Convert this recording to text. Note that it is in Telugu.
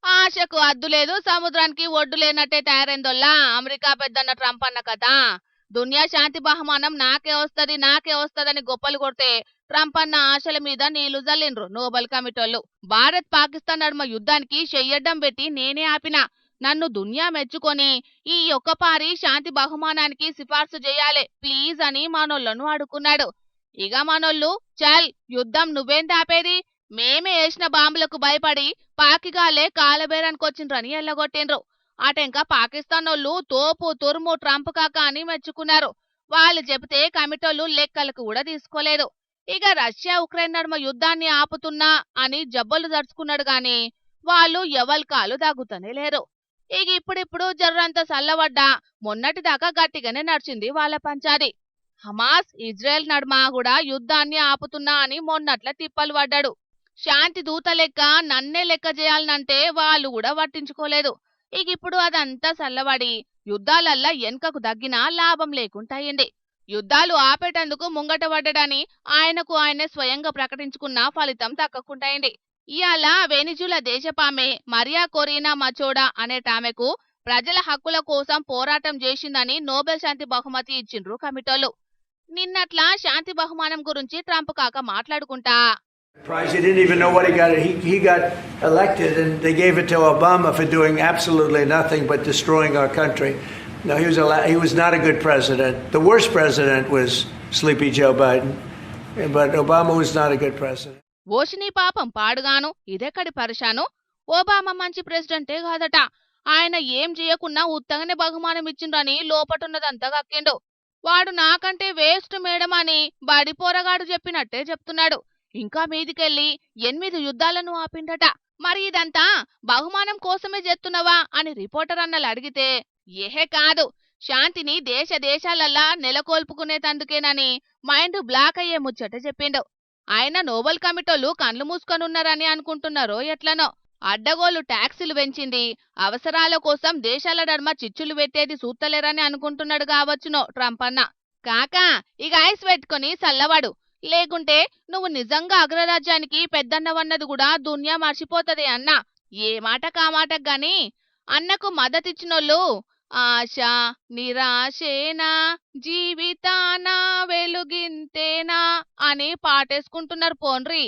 ఆశకు అద్దు లేదు, సముద్రానికి ఒడ్డు లేనట్టే తయారైందోల్లా అమెరికా పెద్దన్న ట్రంప్ అన్న కథ. దునియా శాంతి బహుమానం నాకే వస్తదని గొప్పలు కొడితే ట్రంప్ అన్న ఆశల మీద నీళ్లు జల్లిండ్రు నోబెల్ కమిటోళ్ళు. భారత్ పాకిస్తాన్ నడుమ యుద్ధానికి చెయ్యడ్డం పెట్టి నేనే ఆపిన, నన్ను దునియా మెచ్చుకొని ఈ ఒక్కపారి శాంతి బహుమానానికి సిఫార్సు చేయాలి ప్లీజ్ అని మనోళ్లను అడుకున్నాడు. ఇక మనోళ్ళు చల్ యుద్ధం నువ్వేం తాపేది, మేమే వేసిన బాంబులకు భయపడి పాకిగాలే కాలబేరానికొచ్చిండ్రని ఎల్లగొట్టిండ్రు. అటెంక పాకిస్తానోళ్ళు తోపు తురుము ట్రంప్ కాక అని మెచ్చుకున్నారు. వాళ్ళు చెబితే కమిటోళ్ళు లెక్కలకు కూడా తీసుకోలేదు. ఇక రష్యా ఉక్రెయిన్ నడుమ యుద్ధాన్ని ఆపుతున్నా అని జబ్బలు దడుచుకున్నాడు గాని వాళ్ళు ఎవరి కాలు దాగుతూనే లేరు. ఇక ఇప్పుడిప్పుడు జర్రంత సల్లబడ్డా మొన్నటిదాకా గట్టిగానే నడిచింది వాళ్ళ పంచాది. హమాస్ ఇజ్రాయెల్ నడుమ కూడా యుద్ధాన్ని ఆపుతున్నా అని మొన్నట్ల తిప్పలు పడ్డాడు. శాంతి దూత లెక్క నన్నే లెక్క చేయాలనంటే వాళ్ళు కూడా పట్టించుకోలేదు. ఇక ఇప్పుడు అదంతా చల్లబడి యుద్ధాలల్లా వెనుకకు దగ్గినా లాభం లేకుంటాయింది. యుద్ధాలు ఆపేటందుకు ముంగట పడ్డడని ఆయనకు ఆయనే స్వయంగా ప్రకటించుకున్న ఫలితం దక్కకుంటాయింది. ఇయాల వెనిజులా దేశపామె మరియా కొరీనా మచోడా అనేటామెకు ప్రజల హక్కుల కోసం పోరాటం చేసిందని నోబెల్ శాంతి బహుమతి ఇచ్చిండ్రు కమిటోలు. నిన్నట్లా శాంతి బహుమానం గురించి ట్రంప్ కాక మాట్లాడుకుంటా He didn't even know what he got. He got elected, and they gave it to Obama for doing absolutely nothing but destroying our country. No, he was not a good president. The worst president was Sleepy Joe Biden, but Obama was not a good president. ఓషిని పాపం పాడుగాను ఇదెక్కడి పరిశాను. ఒబామా మంచి ప్రెసిడెంటే కాదట. ఆయన ఏం చేయకున్నా ఉత్తగానే బహుమానం ఇచ్చిండ్రని లోపటున్నదంతా కక్కిండు. వాడు నాకంటే వేస్ట్ మేడం అని బడి పోరగాడు చెప్పినట్టే చెప్తున్నాడు. ఇంకా మీదికెళ్ళి 8 యుద్ధాలను ఆపిండట. మరి ఇదంతా బహుమానం కోసమే చేస్తున్నావా అని రిపోర్టర్ అన్నలు అడిగితే ఏహే కాదు, శాంతిని దేశాలల్లా నెలకొల్పుకునేటందుకేనని మైండ్ బ్లాక్ అయ్యే ముచ్చట చెప్పిండు. ఆయన నోబెల్ కమిటోళ్ళు కండ్లు మూసుకొనున్నారని అనుకుంటున్నారో ఎట్లనో. అడ్డగోలు ట్యాక్సీలు పెంచింది, అవసరాల కోసం దేశాల నడుమ చిచ్చులు పెట్టేది సూత్తలేరని అనుకుంటున్నాడు కావచ్చునో ట్రంప్ అన్న. కాకా ఇక ఐస్ పెట్టుకుని సల్లవాడు, లేకుంటే నువ్వు నిజంగా అగ్రరాజ్యానికి పెద్దన్నవన్నది కూడా దునియా మర్చిపోతదే అన్న. ఏ మాట కామాటకు గాని అన్నకు మద్దతిచ్చినోళ్ళు ఆశ నిరాశేనా జీవితానా వెలుగింతేనా అని పాటేసుకుంటున్నారు పోన్రి.